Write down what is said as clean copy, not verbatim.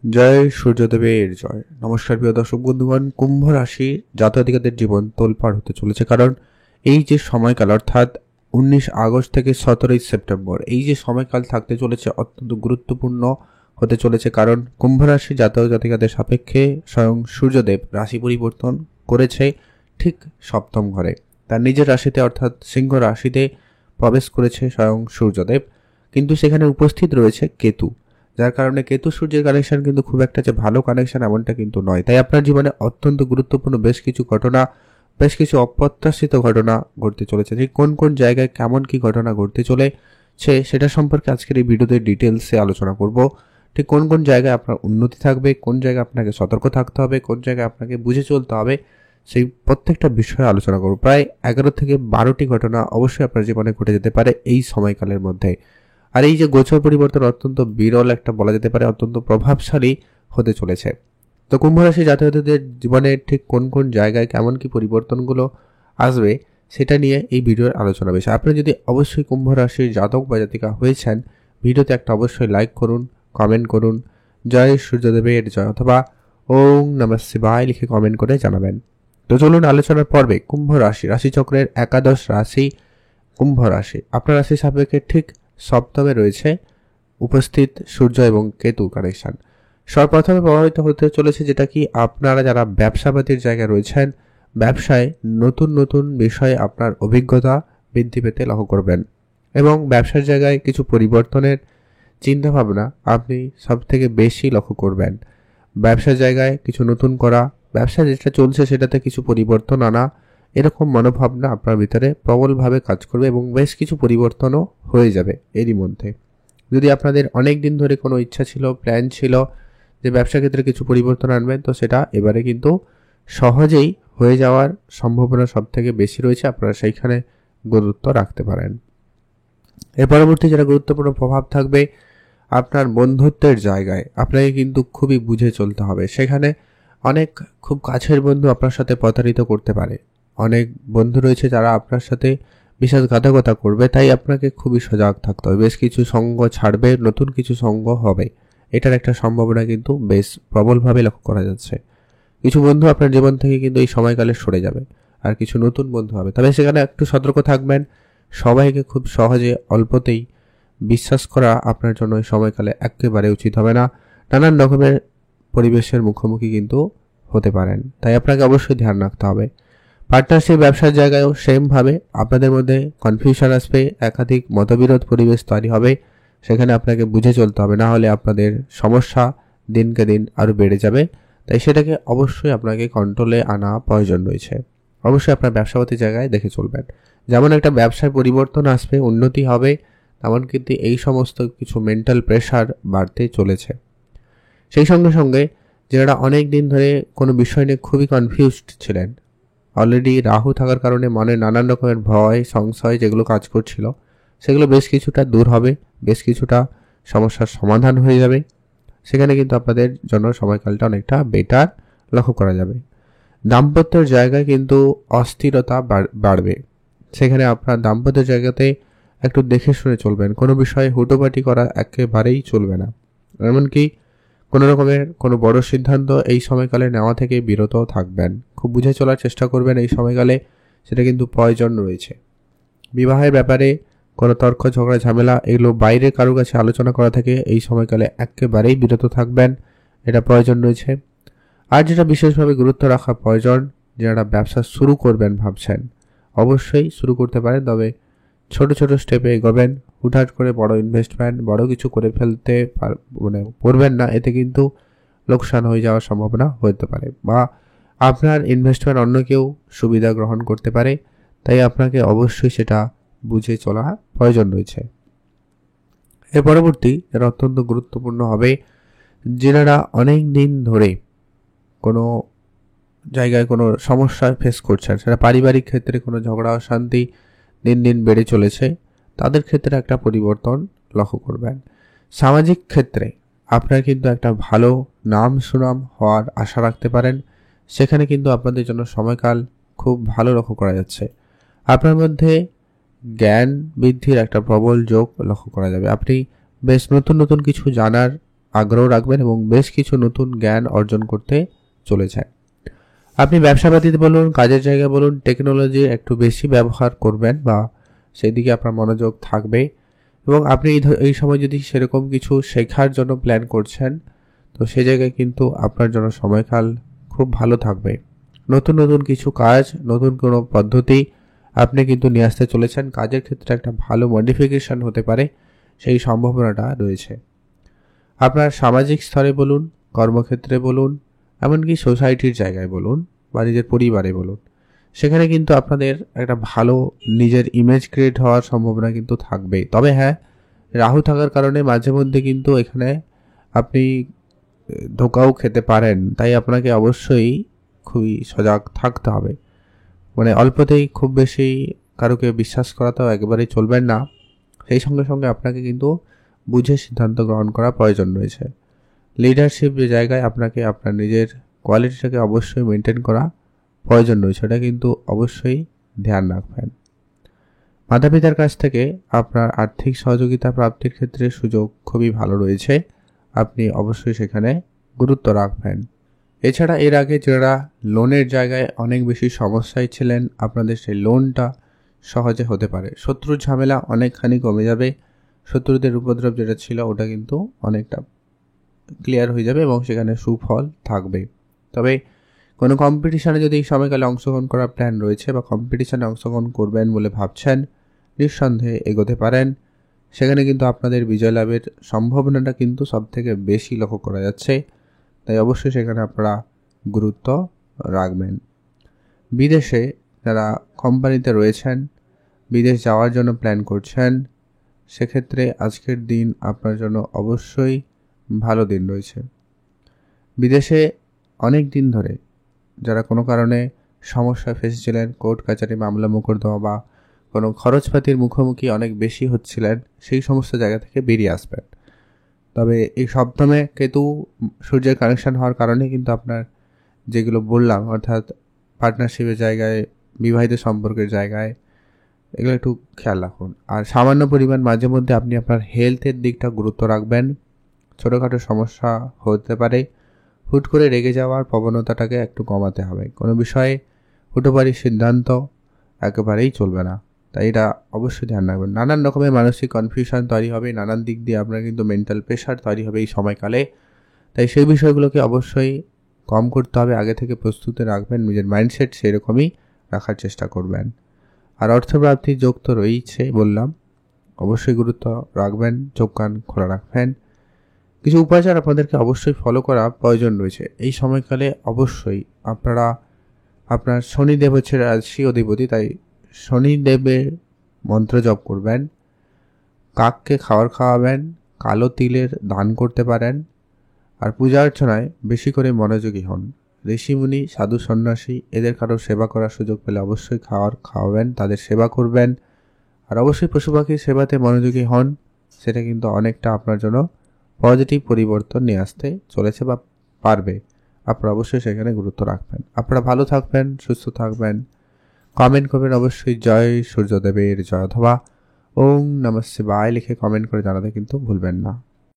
জয় সূর্যদেবের জয়। নমস্কার প্রিয় দর্শক বন্ধুগণ, কুম্ভ রাশি জাতক-জাতিকাদের জীবন তোলপাড় হতে চলেছে। কারণ এই যে সময়কাল অর্থাৎ 19 আগস্ট থেকে 17 সেপ্টেম্বর এই যে সময়কাল থাকতে চলেছে অত্যন্ত গুরুত্বপূর্ণ হতে চলেছে। কারণ কুম্ভ রাশি জাতক-জাতিকাদের সাপেক্ষে স্বয়ং সূর্যদেব রাশি পরিবর্তন করেছে ঠিক সপ্তম ঘরে, তার নিজের রাশিতে অর্থাৎ সিংহ রাশিতে প্রবেশ করেছে স্বয়ং সূর্যদেব। কিন্তু সেখানে উপস্থিত রয়েছে কেতু, যার কারণে কেতু সূর্যের কানেকশন কিন্তু খুব একটা যে ভালো কানেকশন এমনটা কিন্তু নয়। তাই আপনার জীবনে অত্যন্ত গুরুত্বপূর্ণ বেশ কিছু ঘটনা, বেশ কিছু অপ্রত্যাশিত ঘটনা ঘটতে চলেছে। ঠিক কোন কোন জায়গায় কেমন কি ঘটনা ঘটতে চলেছে সেটা সম্পর্কে আজকের এই ভিডিওতে ডিটেলসে আলোচনা করব। ঠিক কোন কোন জায়গায় আপনার উন্নতি থাকবে, কোন জায়গায় আপনাকে সতর্ক থাকতে হবে, কোন জায়গায় আপনাকে বুঝে চলতে হবে, সেই প্রত্যেকটা বিষয়ে আলোচনা করব। প্রায় 11 থেকে 12টি ঘটনা অবশ্যই আপনার জীবনে ঘটে যেতে পারে এই সময়কালের মধ্যে। আর এই যে গোচর পরিবর্তন অত্যন্ত বিরল একটা বলা যেতে পারে, অত্যন্ত প্রভাবশালী হতে চলেছে। তো কুম্ভ রাশি জাতকদের জীবনে ঠিক কোন কোন জায়গায় কেমন কি পরিবর্তনগুলো আসবে সেটা নিয়ে এই ভিডিওর আলোচনা বিষয়। আপনি যদি অবশ্যই কুম্ভ রাশির জাতক বা জাতিকা হয়েছেন, ভিডিওতে একটা অবশ্যই লাইক করুন, কমেন্ট করুন জয় সূর্যদেবের জয় অথবা ওং নমঃ শিবায় লিখে কমেন্ট করে জানাবেন। তো চলুন আলোচনার পর্বে কুম্ভ রাশি রাশিচক্রের একাদশ রাশি কুম্ভ রাশি। আপনার রাশির সাপেক্ষে ঠিক সপ্তমে রয়েছে উপস্থিত সূর্য এবং কেতু কানেকশন। সর্বপ্রথমে প্রভাবিত হতে চলেছে যেটা কি আপনারা যারা ব্যবসাপাতির জায়গায় রয়েছেন, ব্যবসায় নতুন নতুন বিষয়ে আপনার অভিজ্ঞতা বৃদ্ধি পেতে লক্ষ্য করবেন এবং ব্যবসার জায়গায় কিছু পরিবর্তনের চিন্তাভাবনা আপনি সব থেকে বেশি লক্ষ্য করবেন। ব্যবসার জায়গায় কিছু নতুন করা, ব্যবসা যেটা চলছে সেটাতে কিছু পরিবর্তন আনা, এরকম মনোভাবনা আপনার ভিতরে প্রবলভাবে কাজ করবে এবং বেশ কিছু পরিবর্তনও হয়ে যাবে এরই মধ্যে। যদি আপনাদের অনেক দিন ধরে কোনো ইচ্ছা ছিল, প্ল্যান ছিল যে ব্যবসা ক্ষেত্রে কিছু পরিবর্তন আনবেন, তো সেটা এবারে কিন্তু সহজেই হয়ে যাওয়ার সম্ভাবনা সব থেকে বেশি রয়েছে। আপনারা সেইখানে গুরুত্ব রাখতে পারেন। এর পরবর্তী যেটা গুরুত্বপূর্ণ প্রভাব থাকবে আপনার বন্ধুত্বের জায়গায়, আপনাকে কিন্তু খুবই বুঝে চলতে হবে। সেখানে অনেক খুব কাছের বন্ধু আপনার সাথে প্রতারিত করতে পারে, অনেক বন্ধু রয়েছে যারা আপনার সাথে বিশ্বাসঘাতকতা করবে, তাই আপনাকে খুবই সজাগ থাকতে হবে। বেশ কিছু সঙ্গ ছাড়বে, নতুন কিছু সঙ্গ হবে, এটার একটা সম্ভাবনা কিন্তু বেশ প্রবলভাবে লক্ষ্য করা যাচ্ছে। কিছু বন্ধু আপনার জীবন থেকে কিন্তু এই সময়কালে সরে যাবে আর কিছু নতুন বন্ধু হবে, তবে সেখানে একটু সতর্ক থাকবেন। সবাইকে খুব সহজে অল্পতেই বিশ্বাস করা আপনার জন্য এই সময়কালে একেবারে উচিত হবে না। নানান রকমের পরিবেশের মুখোমুখি কিন্তু হতে পারেন, তাই আপনাকে অবশ্যই ধ্যান রাখতে হবে। পার্টনারশিপ ব্যবসার জায়গায়ও সেমভাবে আপনাদের মধ্যে কনফিউশন আসবে, একাধিক মতবিরোধ পরিবেশ তৈরি হবে, সেখানে আপনাকে বুঝে চলতে হবে, না হলে আপনাদের সমস্যা দিনকে দিন আরও বেড়ে যাবে। তাই সেটাকে অবশ্যই আপনাকে কন্ট্রোলে আনা প্রয়োজন রয়েছে। অবশ্যই আপনার ব্যবসাপাতির জায়গায় দেখে চলবেন। যেমন একটা ব্যবসায় পরিবর্তন আসবে, উন্নতি হবে, তেমন কিন্তু এই সমস্ত কিছু মেন্টাল প্রেশার বাড়তে চলেছে। সেই সঙ্গে সঙ্গে যারা অনেক দিন ধরে কোনো বিষয় নিয়ে খুবই কনফিউজড ছিলেন, অলরেডি রাহু থাকার কারণে মনে নানান রকমের ভয় সংশয় যেগুলো কাজ করছিল সেগুলো বেশ কিছুটা দূর হবে, বেশ কিছুটা সমস্যার সমাধান হয়ে যাবে। সেখানে কিন্তু আপনাদের জন্য সময়কালটা অনেকটা বেটার লক্ষ্য করা যাবে। দাম্পত্যের জায়গায় কিন্তু অস্থিরতা বাড়বে, সেখানে আপনার দাম্পত্যের জায়গাতে একটু দেখে শুনে চলবেন। কোনো বিষয়ে হুটোপাটি করা একেবারেই চলবে না, এমনকি কোনো রকমের কোনো বড় সিদ্ধান্ত এই সময়কালে নেওয়া থেকে বিরত থাকবেন। খুব বুঝে চলার চেষ্টা করবেন এই সময়কালে, সেটা কিন্তু প্রয়োজন রয়েছে। বিবাহের ব্যাপারে কোনো তর্ক ঝগড়া ঝামেলা এগুলো বাইরে কারো কাছে আলোচনা করা থেকে এই সময়কালে একেবারেই বিরত থাকবেন, এটা প্রয়োজন রয়েছে। আর যেটা বিশেষভাবে গুরুত্ব রাখা প্রয়োজন, যারা ব্যবসা শুরু করবেন ভাবছেন অবশ্যই শুরু করতে পারেন, তবে ছোট ছোট স্টেপে এগোবেন। হুটহাট করে বড় ইনভেস্টমেন্ট বড় কিছু করে ফেলতে করবেন না, এতে কিন্তু লোকসান হয়ে যাওয়ার সম্ভাবনা হতে পারে বা আপনার ইনভেস্টমেন্ট অন্য কেউ সুবিধা গ্রহণ করতে পারে। তাই আপনাকে অবশ্যই সেটা বুঝে চলা প্রয়োজন রয়েছে। এর পরবর্তী যেটা অত্যন্ত গুরুত্বপূর্ণ হবে, যারা অনেক দিন ধরে কোনো জায়গায় কোনো সমস্যা ফেস করছেন, সেটা পারিবারিক ক্ষেত্রে কোনো ঝগড়া অশান্তি দিন দিন বেড়ে চলেছে, তাদের ক্ষেত্রে একটা পরিবর্তন লক্ষ্য করবেন। সামাজিক ক্ষেত্রে আপনারা কিন্তু একটা ভালো নাম সুনাম হওয়ার আশা রাখতে পারেন, সেখানে কিন্তু আপনাদের জন্য সময়কাল খুব ভালো লক্ষ্য করা যাচ্ছে। আপনার মধ্যে জ্ঞান বৃদ্ধির একটা প্রবল যোগ লক্ষ্য করা যাবে। আপনি বেশ নতুন নতুন কিছু জানার আগ্রহ রাখবেন এবং বেশ কিছু নতুন জ্ঞান অর্জন করতে চলেছেন। আপনি ব্যবসাপাতিতে বলুন, কাজের জায়গায় বলুন, টেকনোলজি একটু বেশি ব্যবহার করবেন বা সেই দিকে আপনার মনোযোগ থাকবে। এবং আপনি এই সময় যদি সেরকম কিছু শেখার জন্য প্ল্যান করছেন, তো সেই জায়গায় কিন্তু আপনার জন্য সময়কাল খুব ভালো থাকবে। নতুন নতুন কিছু কাজ, নতুন কোনো পদ্ধতি আপনি কিন্তু নিয়ে আসতে চলেছেন। কাজের ক্ষেত্রে একটা ভালো মডিফিকেশন হতে পারে, সেই সম্ভাবনাটা রয়েছে। আপনার সামাজিক স্তরে বলুন, কর্মক্ষেত্রে বলুন, এমনকি সোসাইটির জায়গায় বলুন বা নিজের পরিবারে বলুন, সেখানে কিন্তু আপনাদের একটা ভালো নিজের ইমেজ ক্রিয়েট হওয়ার সম্ভাবনা কিন্তু থাকবেই। তবে হ্যাঁ, রাহু থাকার কারণে মাঝে মধ্যে কিন্তু এখানে আপনি ধোঁকাও খেতে পারেন, তাই আপনাকে অবশ্যই খুবই সজাগ থাকতে হবে। মানে অল্পতেই খুব বেশি কারোকে বিশ্বাস করাতেও একেবারেই চলবেন না। সেই সঙ্গে সঙ্গে আপনাকে কিন্তু বুঝে সিদ্ধান্ত গ্রহণ করা প্রয়োজন রয়েছে। লিডারশিপ যে জায়গায় আপনাকে আপনার নিজের কোয়ালিটিটাকে অবশ্যই মেনটেন করা প্রয়োজন রয়েছে, এটা কিন্তু অবশ্যই ধ্যান রাখবেন। মাতা পিতার কাছ থেকে আপনার আর্থিক সহযোগিতা প্রাপ্তির ক্ষেত্রে সুযোগ খুবই ভালো রয়েছে, আপনি অবশ্যই সেখানে গুরুত্ব রাখবেন। এছাড়া এর আগে যারা লোনের জায়গায় অনেক বেশি সমস্যায় ছিলেন, আপনাদের সেই লোনটা সহজে হতে পারে। শত্রুর ঝামেলা অনেকখানি কমে যাবে, শত্রুদের উপদ্রব যেটা ছিল ওটা কিন্তু অনেকটা ক্লিয়ার হয়ে যাবে এবং সেখানে সুফল থাকবে। তবে কোনো কম্পিটিশানে যদি এই সময়কালে অংশগ্রহণ করার প্ল্যান রয়েছে বা কম্পিটিশানে অংশগ্রহণ করবেন বলে ভাবছেন, নিঃসন্দেহে এগোতে পারেন। সেখানে কিন্তু আপনাদের বিজয় লাভের সম্ভাবনাটা কিন্তু সবথেকে বেশি লক্ষ্য করা যাচ্ছে, তাই অবশ্যই সেখানে আপনারা গুরুত্ব রাখবেন। বিদেশে যারা কোম্পানিতে রয়েছেন, বিদেশ যাওয়ার জন্য প্ল্যান করছেন, সেক্ষেত্রে আজকের দিন আপনার জন্য অবশ্যই ভালো দিন রয়েছে। বিদেশে অনেক দিন ধরে যারা কোনো কারণে সমস্যায় ফেসেছিলেন, কোর্ট কাচারি মামলা মোকদ্দমা বা কোনো খরচপাতির মুখোমুখি অনেক বেশি হচ্ছিলেন, সেই সমস্ত জায়গা থেকে বেরিয়ে আসবেন। তবে এই সপ্তমে কেতু সূর্যের কানেকশন হওয়ার কারণে কিন্তু আপনার যেগুলো বললাম, অর্থাৎ পার্টনারশিপের জায়গায়, বিবাহিত সম্পর্কের জায়গায়, এগুলো একটু খেয়াল রাখুন। আর সামান্য পরিমাণ মাঝে মধ্যে আপনি আপনার হেলথের দিকটা গুরুত্ব রাখবেন। ছোটোখাটো সমস্যা হতে পারে, হুট করে রেগে যাওয়ার প্রবণতাটাকে একটু কমাতে হবে। কোনো বিষয়ে হুটোপারি সিদ্ধান্ত একেবারেই চলবে না, তাই এটা অবশ্যই ধ্যান রাখবেন। নানান রকমের মানসিক কনফিউশন তৈরি হবে, নানান দিক দিয়ে আপনার কিন্তু মেন্টাল প্রেশার তৈরি হবে এই সময়কালে, তাই সেই বিষয়গুলোকে অবশ্যই কম করতে হবে। আগে থেকে প্রস্তুতি রাখবেন, নিজের মাইন্ডসেট সেরকমই রাখার চেষ্টা করবেন। আর অর্থপ্রাপ্তির যোগ তো রয়েছে বললাম, অবশ্যই গুরুত্ব রাখবেন, চোখ কান খোলা রাখবেন। কিছু উপাচার আপনাদেরকে অবশ্যই ফলো করা প্রয়োজন রয়েছে এই সময়কালে। অবশ্যই আপনারা আপনার শনিদেব হচ্ছে রাশি অধিপতি, তাই শনিদেবের মন্ত্র জপ করবেন, কাককে খাবার খাওয়াবেন, কালো তিলের দান করতে পারেন। আর পূজা অর্চনায় বেশি করে মনোযোগী হন। ঋষিমুনি, সাধু সন্ন্যাসী এদের কারো সেবা করার সুযোগ পেলে অবশ্যই খাওয়াবেন, তাদের সেবা করবেন। আর অবশ্যই পশু পাখির সেবাতে মনোযোগী হন, সেটা কিন্তু অনেকটা আপনার জন্য পজিটিভ পরিবর্তন নিয়ে আসতে চলেছে বা পারবে। আপনারা অবশ্যই সেখানে গুরুত্ব রাখবেন। আপনারা ভালো থাকবেন, সুস্থ থাকবেন। কমেন্ট করবেন অবশ্যই জয় সূর্যদেবের জয় অথবা ওম নমঃ শিবায় লিখে কমেন্ট করে জানাতে কিন্তু ভুলবেন না।